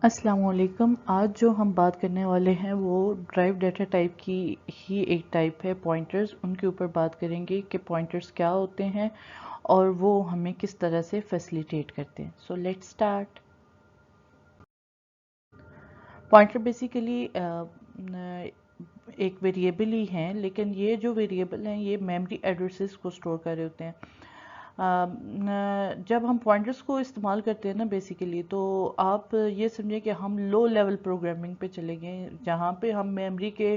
अस्सलाम वालेकुम। आज जो हम बात करने वाले हैं वो ड्राइव डाटा टाइप की ही एक टाइप है पॉइंटर्स। उनके ऊपर बात करेंगे कि पॉइंटर्स क्या होते हैं और वो हमें किस तरह से फैसिलिटेट करते हैं। So let's start. Pointer basically एक वेरिएबल ही हैं, लेकिन ये जो वेरिएबल हैं ये मेमोरी एड्रेसेस को स्टोर कर रहे होते हैं। जब हम पॉइंटर्स को इस्तेमाल करते हैं ना बेसिकली, तो आप ये समझिए कि हम लो लेवल प्रोग्रामिंग पे चले गए, जहाँ पे हम मेमोरी के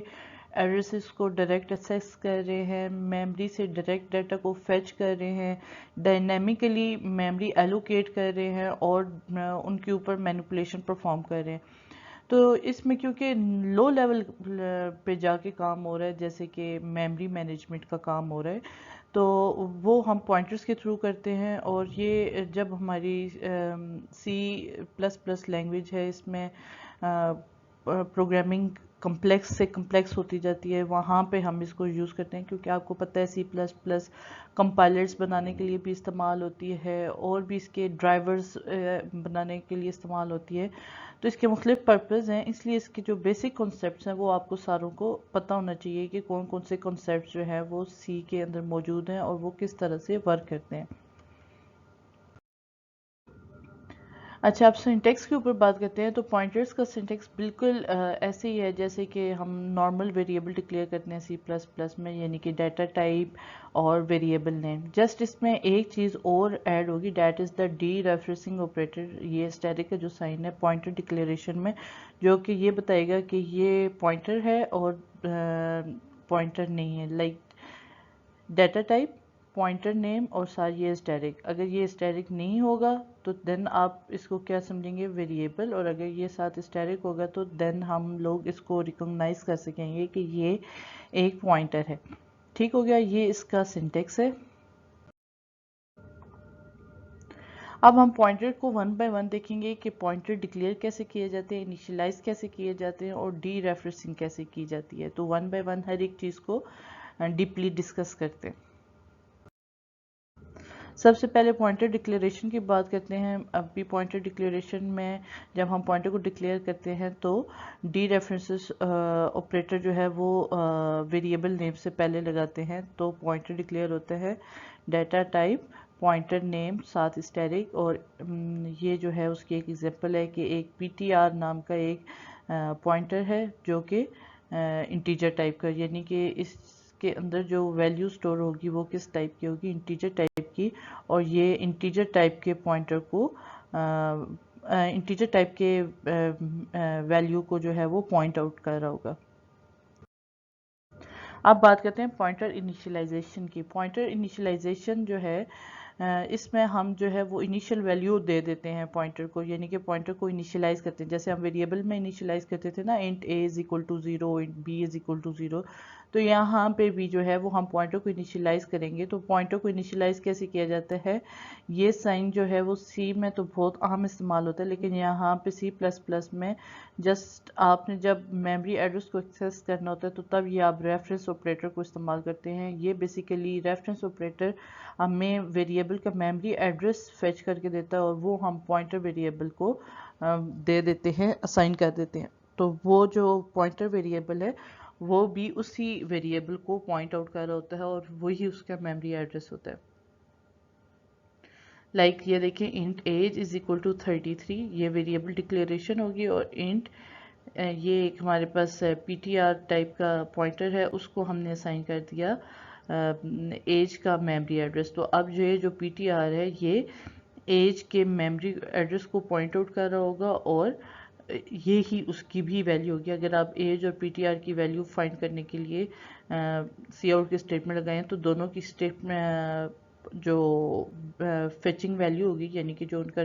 एड्रेसेस को डायरेक्ट एक्सेस कर रहे हैं, मेमोरी से डायरेक्ट डाटा को फेच कर रहे हैं, डायनेमिकली मेमोरी एलोकेट कर रहे हैं और उनके ऊपर मैनिपुलेशन परफॉर्म कर रहे हैं। तो इसमें क्योंकि लो लेवल पे जाके काम हो रहा है, जैसे कि मेमोरी मैनेजमेंट का काम हो रहा है, तो वो हम पॉइंटर्स के थ्रू करते हैं। और ये जब हमारी सी प्लस प्लस लैंग्वेज है, इसमें प्रोग्रामिंग कम्प्लेक्स से कम्प्लेक्स होती जाती है, वहाँ पे हम इसको यूज़ करते हैं। क्योंकि आपको पता है सी प्लस प्लस कंपाइलर्स बनाने के लिए भी इस्तेमाल होती है और भी इसके ड्राइवर्स बनाने के लिए इस्तेमाल होती है। तो इसके मुख्तलिफ पर्पज़ हैं, इसलिए इसके जो बेसिक कॉन्सेप्ट्स हैं वो आपको सारों को पता होना चाहिए कि कौन कौन से कॉन्सेप्ट्स जो हैं वो सी के अंदर मौजूद हैं और वो किस तरह से वर्क करते हैं। अच्छा, आप सिंटेक्स के ऊपर बात करते हैं, तो पॉइंटर्स का सिंटेक्स बिल्कुल ऐसे ही है जैसे कि हम नॉर्मल वेरिएबल डिक्लेयर करते हैं सी प्लस प्लस में, यानी कि डाटा टाइप और वेरिएबल नेम। जस्ट इसमें एक चीज़ और ऐड होगी, that is the D referencing operator. ये स्टैटिक का जो साइन है पॉइंटर डिक्लेरेशन में, जो कि ये बताएगा कि ये पॉइंटर है और पॉइंटर नहीं है। Like data type, pointer name और साथ ये स्टैटिक। अगर ये स्टैटिक नहीं होगा तो देन आप इसको क्या समझेंगे, वेरिएबल। और अगर ये साथ स्टैटिक होगा तो देन हम लोग इसको रिकॉग्नाइज कर सकेंगे कि ये एक पॉइंटर है। ठीक हो गया, ये इसका सिंटेक्स है। अब हम पॉइंटर को वन बाय वन देखेंगे कि पॉइंटर डिक्लेयर कैसे किए जाते हैं, इनिशियलाइज कैसे किए जाते हैं और डी रेफरेंसिंग कैसे की जाती है। तो वन बाय वन हर एक चीज़ को डीपली डिस्कस करते हैं। सबसे पहले पॉइंटर डिक्लेरेशन की बात करते हैं। अभी पॉइंटर डिक्लेरेशन में जब हम पॉइंटर को डिक्लेयर करते हैं तो डी रेफरेंसेस ऑपरेटर जो है वो वेरिएबल नेम से पहले लगाते हैं, तो पॉइंटर डिक्लेयर होता है डाटा टाइप, पॉइंटर नेम साथ स्टैटिक। और ये जो है उसकी एक एग्जांपल है कि एक पीटीआर नाम का एक पॉइंटर है जो कि इंटीजर टाइप का, यानी कि इसके अंदर जो वैल्यू स्टोर होगी वो किस टाइप की होगी, इंटीजर टाइप की। और ये इंटीजर टाइप के पॉइंटर को इंटीजर टाइप के वैल्यू को जो है वो पॉइंट आउट कर रहा होगा। अब बात करते हैं पॉइंटर इनिशियलाइजेशन की। पॉइंटर इनिशियलाइजेशन जो है इसमें हम जो है वो इनिशियल वैल्यू दे देते हैं पॉइंटर को, यानी कि पॉइंटर को इनिशियलाइज करते हैं। जैसे हम वेरिएबल में इनिशियलाइज करते थे ना, int a is equal to 0, int b is equal to 0, तो यहाँ पे भी जो है वो हम पॉइंटर को इनिशियलाइज करेंगे। तो पॉइंटर को इनिशियलाइज कैसे किया जाता है, ये साइन जो है वो सी में तो बहुत आम इस्तेमाल होता है, लेकिन यहाँ पे सी प्लस प्लस में जस्ट आपने जब मेमोरी एड्रेस को एक्सेस करना होता है तो तब ये आप रेफरेंस ऑपरेटर को इस्तेमाल करते हैं। ये बेसिकली रेफरेंस ऑपरेटर हमें वेरिएबल का मेमोरी एड्रेस फेच करके देता है और वो हम पॉइंटर वेरिएबल को दे देते हैं, असाइन कर देते हैं। तो वो जो पॉइंटर वेरिएबल है वो भी उसी वेरिएबल को पॉइंट आउट कर रहा होता है और वही उसका मेमोरी एड्रेस होता है। लाइक ये देखिए, int age is equal to 33, ये वेरिएबल डिक्लेरेशन होगी। और इंट ये एक हमारे पास पीटीआर टाइप का पॉइंटर है, उसको हमने असाइन कर दिया एज का मेमोरी एड्रेस। तो अब जो पीटीआर है ये एज के मेमोरी एड्रेस को पॉइंट आउट कर रहा होगा और ये ही उसकी भी वैल्यू होगी। अगर आप एज और पीटीआर की वैल्यू फाइंड करने के लिए सी आउट की स्टेटमेंट लगाएं तो दोनों की स्टेटमेंट जो फेचिंग वैल्यू होगी, यानी कि जो उनका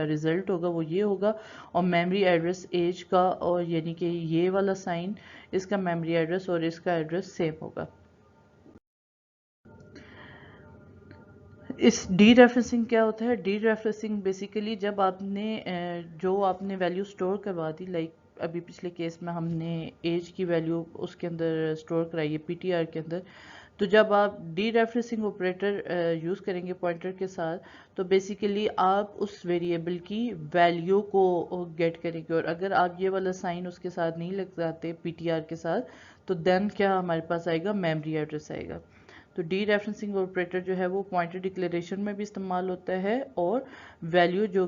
रिजल्ट होगा वो ये होगा। और मेमोरी एड्रेस एज का, और यानी कि ये वाला साइन इसका मेमोरी एड्रेस और इसका एड्रेस सेम होगा। इस डी रेफरेंसिंग क्या होता है, डी रेफरेंसिंग बेसिकली जब आपने जो आपने वैल्यू स्टोर करवा दी, लाइक अभी पिछले केस में हमने एज की वैल्यू उसके अंदर स्टोर कराई है पीटीआर के अंदर, तो जब आप डी रेफरेंसिंग ऑपरेटर यूज़ करेंगे पॉइंटर के साथ, तो बेसिकली आप उस वेरिएबल की वैल्यू को गेट करेंगे। और अगर आप ये वाला साइन उसके साथ नहीं लगाते पीटीआर के साथ, तो देन क्या हमारे पास आएगा, मेमोरी एड्रेस आएगा। तो डी रेफरेंसिंग ऑपरेटर जो है वो पॉइंटर डिक्लेरेशन में भी इस्तेमाल होता है, और वैल्यू जो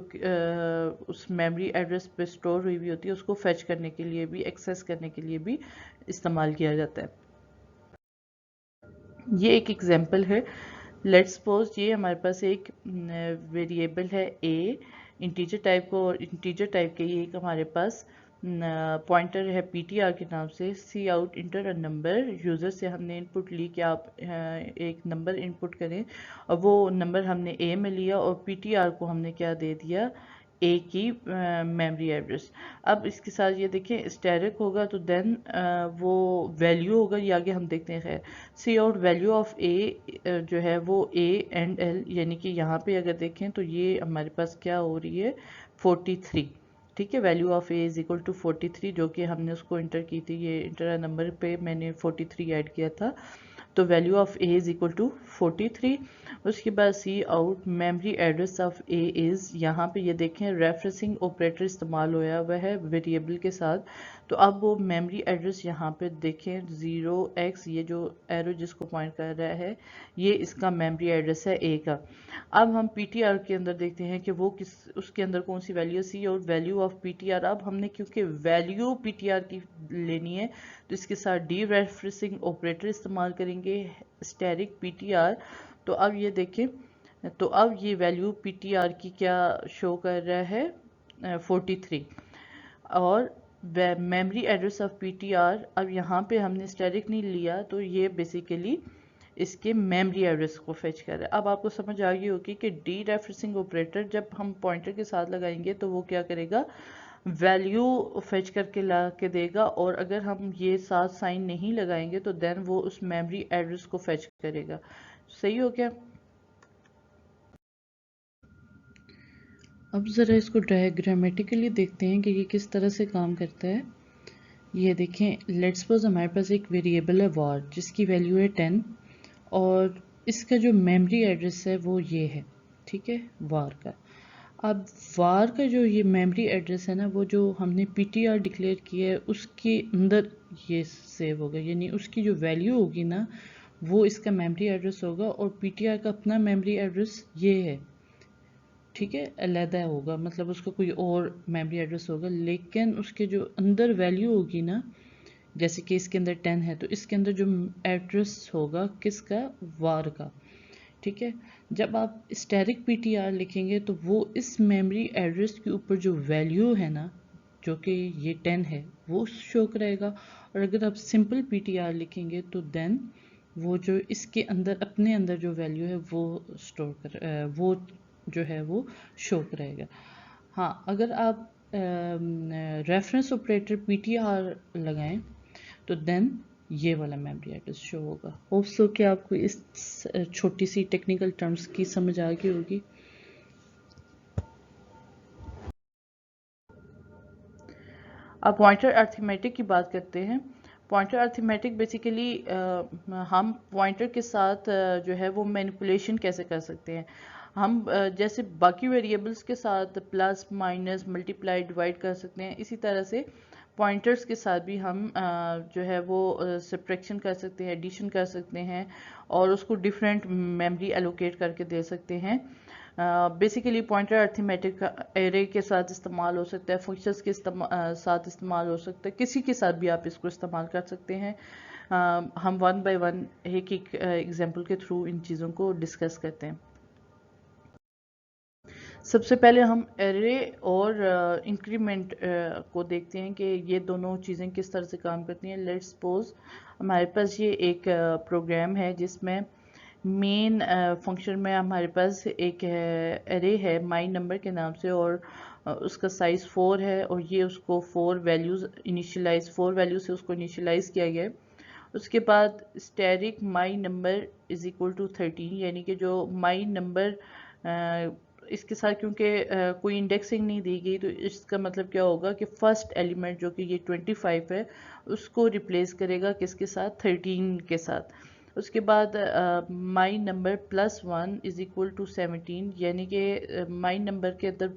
उस मेमोरी एड्रेस पे स्टोर हुई हुई होती है उसको फेच करने के लिए भी, एक्सेस करने के लिए भी इस्तेमाल किया जाता है। ये एक एग्जांपल है। लेट्स सपोज ये हमारे पास एक वेरिएबल है ए, इंटीजर टाइप को, और इंटीजर टाइप के ये एक हमारे पास पॉइंटर है पीटीआर के नाम से। Cout enter a number, user से हमने इनपुट ली कि आप एक नंबर इनपुट करें, और वो नंबर हमने ए में लिया, और पीटीआर को हमने क्या दे दिया, ए की मेमोरी एड्रेस। अब इसके साथ ये देखें स्टैटिक होगा, तो देन वो वैल्यू होगा, ये आगे हम देखते हैं। खैर, सी आउट वैल्यू ऑफ ए जो है वो ए एंड एल, यानी कि यहाँ पे अगर देखें तो ये हमारे पास क्या हो रही है, 43। ठीक है, value of a is equal to 43, जो कि हमने उसको इंटर की थी, ये इंटर नंबर पे मैंने 43 ऐड किया था। तो value of a is equal to 43। उसके बाद cout memory address of a is, यहाँ पे ये देखें रेफरेंसिंग ऑपरेटर इस्तेमाल होया हुआ है वेरिएबल के साथ। तो अब वो मेमोरी एड्रेस यहाँ पे देखें 0x, ये जो एरो जिसको पॉइंट कर रहा है ये इसका मेमोरी एड्रेस है ए का। अब हम पीटीआर के अंदर देखते हैं कि वो किस, उसके अंदर कौन सी value, cout value of PTR. अब हमने क्योंकि वैल्यू पीटीआर की लेनी है, तो इसके साथ डी रेफरेंसिंग ऑपरेटर इस्तेमाल करेंगे, स्टैटिक पीटीआर। तो अब ये देखें, तो अब ये वैल्यू पीटीआर की क्या शो कर रहा है, 43। और मेमोरी एड्रेस ऑफ पीटीआर, अब यहाँ पे हमने स्टैटिक नहीं लिया, तो ये बेसिकली इसके मेमोरी एड्रेस को फेच कर रहा है। अब आपको समझ आ गई होगी कि डी रेफरेंसिंग ऑपरेटर जब हम पॉइंटर के साथ लगाएंगे तो वो क्या करेगा, वैल्यू फेच करके ला के देगा, और अगर हम ये साथ साइन नहीं लगाएंगे तो देन वो उस मेमोरी एड्रेस को फेच करेगा। सही हो गया। अब ज़रा इसको डायग्रामेटिकली देखते हैं कि ये किस तरह से काम करता है। ये देखें, लेट्स सपोज हमारे पास एक वेरिएबल है वार, जिसकी वैल्यू है 10, और इसका जो मेमोरी एड्रेस है वो ये है, ठीक है, वार का। अब वार का जो ये मेमोरी एड्रेस है ना, वो जो हमने पीटीआर डिक्लेयर किया है उसके अंदर ये सेव होगा, यानी उसकी जो वैल्यू होगी ना वो इसका मेमोरी एड्रेस होगा, और पीटीआर का अपना मेमोरी एड्रेस ये है, ठीक है, अलहदा होगा, मतलब उसका कोई और मेमोरी एड्रेस होगा, लेकिन उसके जो अंदर वैल्यू होगी ना, जैसे कि इसके अंदर 10 है, तो इसके अंदर जो एड्रेस होगा किसका, वार का। ठीक है, जब आप स्टैटिक पीटीआर लिखेंगे तो वो इस मेमोरी एड्रेस के ऊपर जो वैल्यू है ना, जो कि ये 10 है, वो शो करेगा। और अगर आप सिंपल पीटीआर लिखेंगे तो देन वो जो इसके अंदर अपने अंदर जो वैल्यू है वो स्टोर कर वो जो है वो शो करेगा। हाँ, अगर आप रेफरेंस ऑपरेटर पीटीआर लगाएं तो देन ये वाला मेमोरी एड्रेस शो होगा। होप सो कि आपको इस छोटी सी टेक्निकल टर्म्स की समझ आ गई होगी। अब पॉइंटर अर्थमेटिक की बात करते हैं। पॉइंटर अर्थमेटिक बेसिकली हम पॉइंटर के साथ जो है वो मैनिपुलेशन कैसे कर सकते हैं। हम जैसे बाकी वेरिएबल्स के साथ प्लस माइनस मल्टीप्लाई डिवाइड कर सकते हैं, इसी तरह से पॉइंटर्स के साथ भी हम जो है वो सब्ट्रैक्शन कर सकते हैं, एडिशन कर सकते हैं, और उसको डिफरेंट मेमोरी एलोकेट करके दे सकते हैं। बेसिकली पॉइंटर अर्थमेटिक एरे के साथ इस्तेमाल हो सकता है, फंक्शंस के साथ इस्तेमाल हो सकता है, किसी के साथ भी आप इसको इस्तेमाल कर सकते हैं। हम वन बाय वन एक एक एग्जांपल के थ्रू इन चीज़ों को डिस्कस करते हैं। सबसे पहले हम एरे और इंक्रीमेंट को देखते हैं कि ये दोनों चीज़ें किस तरह से काम करती हैं। लेट्स सपोज हमारे पास ये एक प्रोग्राम है जिसमें मेन फंक्शन में हमारे पास एक एरे है माई नंबर के नाम से, और उसका साइज़ 4 है, और ये उसको 4 वैल्यूज़ इनिशियलाइज 4 वैल्यू से उसको इनिशियलाइज किया गया है। उसके बाद static my number is equal to 13, यानी कि जो माई नंबर इसके साथ क्योंकि कोई इंडेक्सिंग नहीं दी गई, तो इसका मतलब क्या होगा कि फर्स्ट एलिमेंट जो कि ये 25 है उसको रिप्लेस करेगा किसके साथ, 13 के साथ। उसके बाद my number +1 is equal to 17, यानी कि माई नंबर के अंदर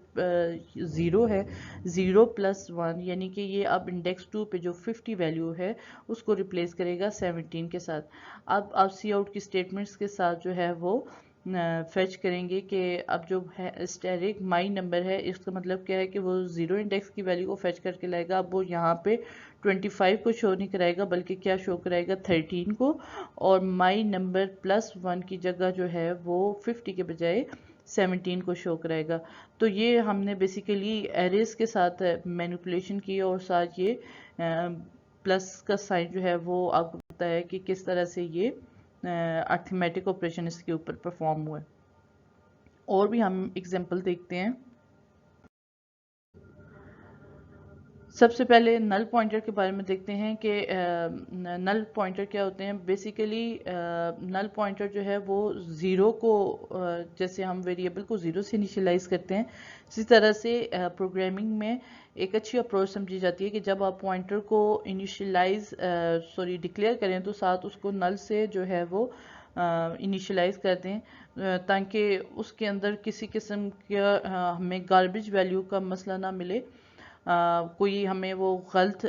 0 है, 0 + 1 यानी कि ये अब इंडेक्स 2 पे जो 50 वैल्यू है उसको रिप्लेस करेगा 17 के साथ। अब आप सी आउट की स्टेटमेंट्स के साथ जो है वो फेच करेंगे कि अब जो है स्टैटिक माई नंबर है, इसका मतलब क्या है कि वो 0 इंडेक्स की वैल्यू को फेच करके लाएगा। अब वो यहाँ पे 25 को शो नहीं कराएगा बल्कि क्या शो कराएगा 13 को, और माई नंबर +1 की जगह जो है वो 50 के बजाय 17 को शो कराएगा। तो ये हमने बेसिकली एरेज के साथ मैनिपुलेशन की और साथ ये प्लस का साइन जो है वो आपको पता है कि किस तरह से ये अर्थमेटिक ऑपरेशन इसके ऊपर परफॉर्म हुआ है। और भी हम एग्जांपल देखते हैं। सबसे पहले नल पॉइंटर के बारे में देखते हैं कि नल पॉइंटर क्या होते हैं। बेसिकली नल पॉइंटर जो है वो ज़ीरो को जैसे हम वेरिएबल को ज़ीरो से इनिशियलाइज करते हैं, इसी तरह से प्रोग्रामिंग में एक अच्छी अप्रोच समझी जाती है कि जब आप पॉइंटर को डिक्लेयर करें तो साथ उसको नल से जो है वो इनिशियलाइज कर दें ताकि उसके अंदर किसी किस्म का हमें गार्बेज वैल्यू का मसला ना मिले, कोई हमें वो गलत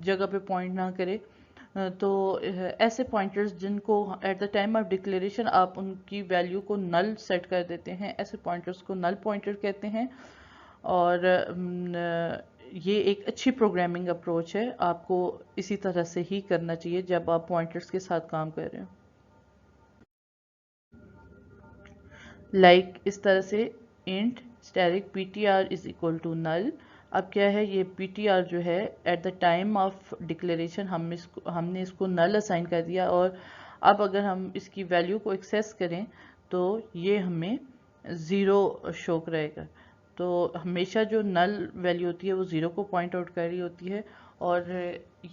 जगह पे पॉइंट ना करे। तो ऐसे पॉइंटर्स जिनको eight the time of declaration आप उनकी वैल्यू को नल सेट कर देते हैं, ऐसे पॉइंटर्स को नल पॉइंटर कहते हैं। और ये एक अच्छी प्रोग्रामिंग अप्रोच है, आपको इसी तरह से ही करना चाहिए जब आप पॉइंटर्स के साथ काम कर रहे हो। इस तरह से int static ptr is equal to null. अब क्या है, ये ptr जो है at the time of declaration हमने इसको नल असाइन कर दिया, और अब अगर हम इसकी वैल्यू को एक्सेस करें तो ये हमें ज़ीरो शो करेगा। तो हमेशा जो नल वैल्यू होती है वो ज़ीरो को पॉइंट आउट कर रही होती है, और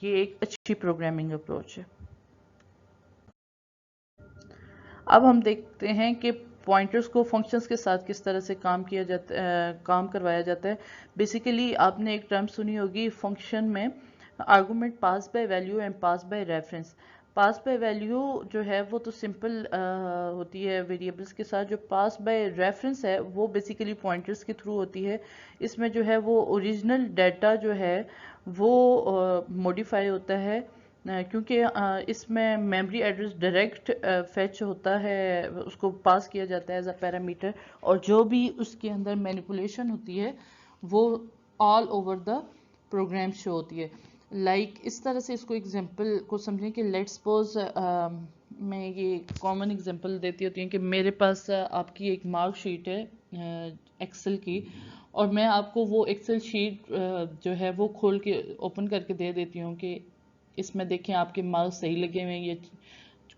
ये एक अच्छी प्रोग्रामिंग अप्रोच है। अब हम देखते हैं कि पॉइंटर्स को फंक्शंस के साथ किस तरह से काम करवाया जाता है। बेसिकली आपने एक टर्म सुनी होगी फंक्शन में, argument pass by value and pass by reference. Pass by value जो है वो तो सिंपल होती है वेरिएबल्स के साथ, जो पास बाय रेफरेंस है वो बेसिकली पॉइंटर्स के थ्रू होती है। इसमें जो है वो ओरिजिनल डाटा जो है वो मॉडिफाई होता है, क्योंकि इसमें मेमोरी एड्रेस डायरेक्ट फेच होता है, उसको पास किया जाता है एज अ पैरामीटर, और जो भी उसके अंदर मैनिपुलेशन होती है वो all over the program show होती है। इस तरह से इसको एग्जांपल को समझें कि लेट्स सपोज मैं ये कॉमन एग्जांपल देती होती हूँ कि मेरे पास आपकी एक मार्कशीट है एक्सेल की, और मैं आपको वो एक्सेल शीट जो है वो खोल के ओपन करके दे देती हूँ कि इसमें देखें आपके मार्क्स सही लगे हुए हैं, ये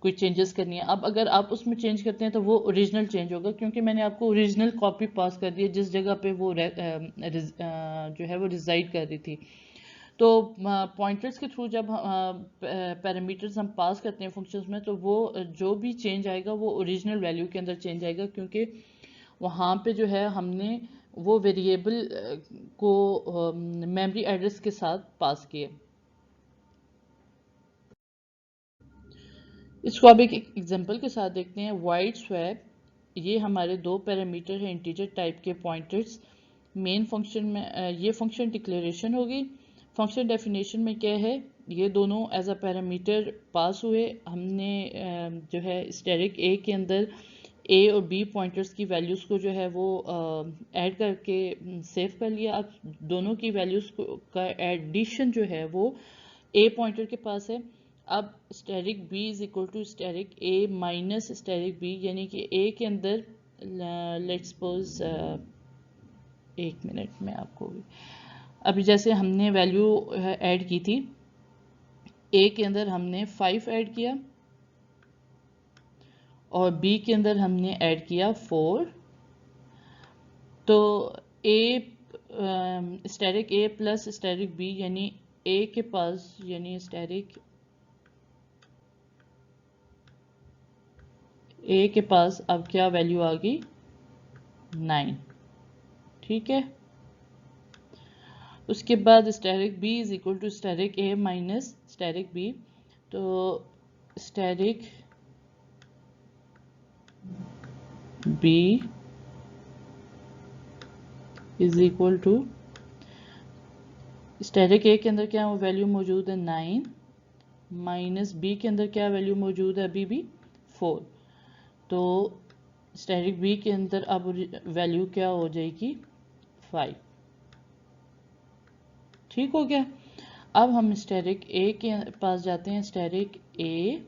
कोई चेंजेस करनी है। अब अगर आप उसमें चेंज करते हैं तो वो ओरिजिनल चेंज होगा, क्योंकि मैंने आपको ओरिजिनल कॉपी पास कर दी है जिस जगह पे वो जो है वो रिजाइड कर रही थी। तो पॉइंटर्स के थ्रू जब पैरामीटर्स हम पास करते हैं फंक्शंस में, तो वो जो भी चेंज आएगा वो ओरिजिनल वैल्यू के अंदर चेंज आएगा, क्योंकि वहाँ पे जो है हमने वो वेरिएबल को मेमोरी एड्रेस के साथ पास किए। इसको अब एक एग्जांपल के साथ देखते हैं। वाइड स्वैप, ये हमारे दो पैरामीटर हैं इंटीजर टाइप के पॉइंटर्स। मेन फंक्शन में ये फंक्शन डिक्लेरेशन होगी। फंक्शन डेफिनेशन में क्या है, ये दोनों एज अ पैरामीटर पास हुए। हमने जो है स्टैटिक ए के अंदर ए और बी पॉइंटर्स की वैल्यूज़ को जो है वो ऐड करके सेव कर लिया। अब दोनों की वैल्यूज़ का एडिशन जो है वो ए पॉइंटर के पास है। अब static b is equal to static a minus static b, यानी कि a के अंदर लेट्स सपोज एक मिनट में आपको अभी जैसे हमने वैल्यू ऐड की थी, a के अंदर हमने 5 ऐड किया और b के अंदर हमने ऐड किया 4। तो a static a plus static b यानी a के पास, यानी स्टैटिक ए के पास अब क्या वैल्यू आ गई 9, ठीक है। उसके बाद static b is equal to static a minus static b. तो static b is equal to static a के अंदर क्या वैल्यू मौजूद है 9 माइनस बी के अंदर क्या वैल्यू मौजूद है अभी भी 4। तो स्टैटिक बी के अंदर अब वैल्यू क्या हो जाएगी 5। ठीक हो गया। अब हम स्टैटिक ए के पास जाते हैं। Static a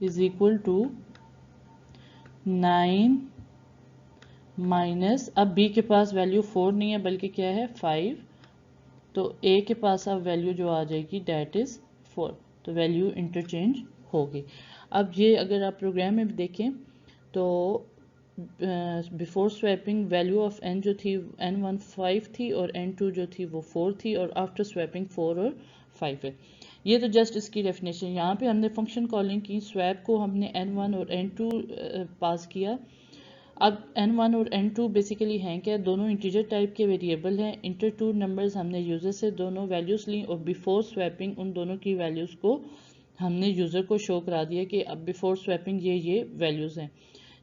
is equal to 9 minus, अब बी के पास वैल्यू 4 नहीं है बल्कि क्या है 5, तो ए के पास अब वैल्यू जो आ जाएगी डेट इज़ 4। तो वैल्यू इंटरचेंज होगी। अब ये अगर आप प्रोग्राम में भी देखें तो before swapping value of n जो थी n1 5 थी और n2 जो थी वो 4 थी और आफ्टर स्वैपिंग 4 और 5 है। ये तो जस्ट इसकी डेफिनेशन। यहाँ पे हमने फंक्शन कॉलिंग की, स्वैप को हमने n1 और n2 पास किया। अब n1 और n2 बेसिकली हैं क्या, दोनों इंटीजर टाइप के वेरिएबल हैं। इंटर टू नंबर्स हमने यूज़र से दोनों वैल्यूज़ ली और बिफोर स्वैपिंग उन दोनों की वैल्यूज़ को हमने यूज़र को शो करा दिया कि अब बिफोर स्वैपिंग ये वैल्यूज़ हैं।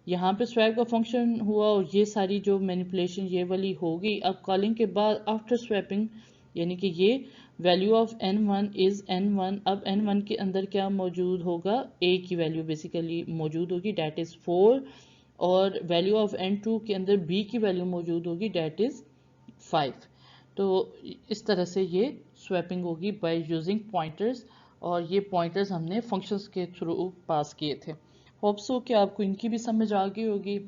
यहाँ पे स्वैप का फंक्शन हुआ और ये सारी जो मैनिपुलेशन ये वाली होगी। अब कॉलिंग के बाद आफ्टर स्वैपिंग यानी कि ये value of n1 is n1। अब n1 के अंदर क्या मौजूद होगा, a की वैल्यू बेसिकली मौजूद होगी डेट इज़ 4 और वैल्यू ऑफ n2 के अंदर b की वैल्यू मौजूद होगी डेट इज़ 5। तो इस तरह से ये स्वैपिंग होगी बाय यूजिंग पॉइंटर्स और ये पॉइंटर्स हमने फंक्शंस के थ्रू पास किए थे। होप सो कि आपको इनकी भी समझ आ गई होगी।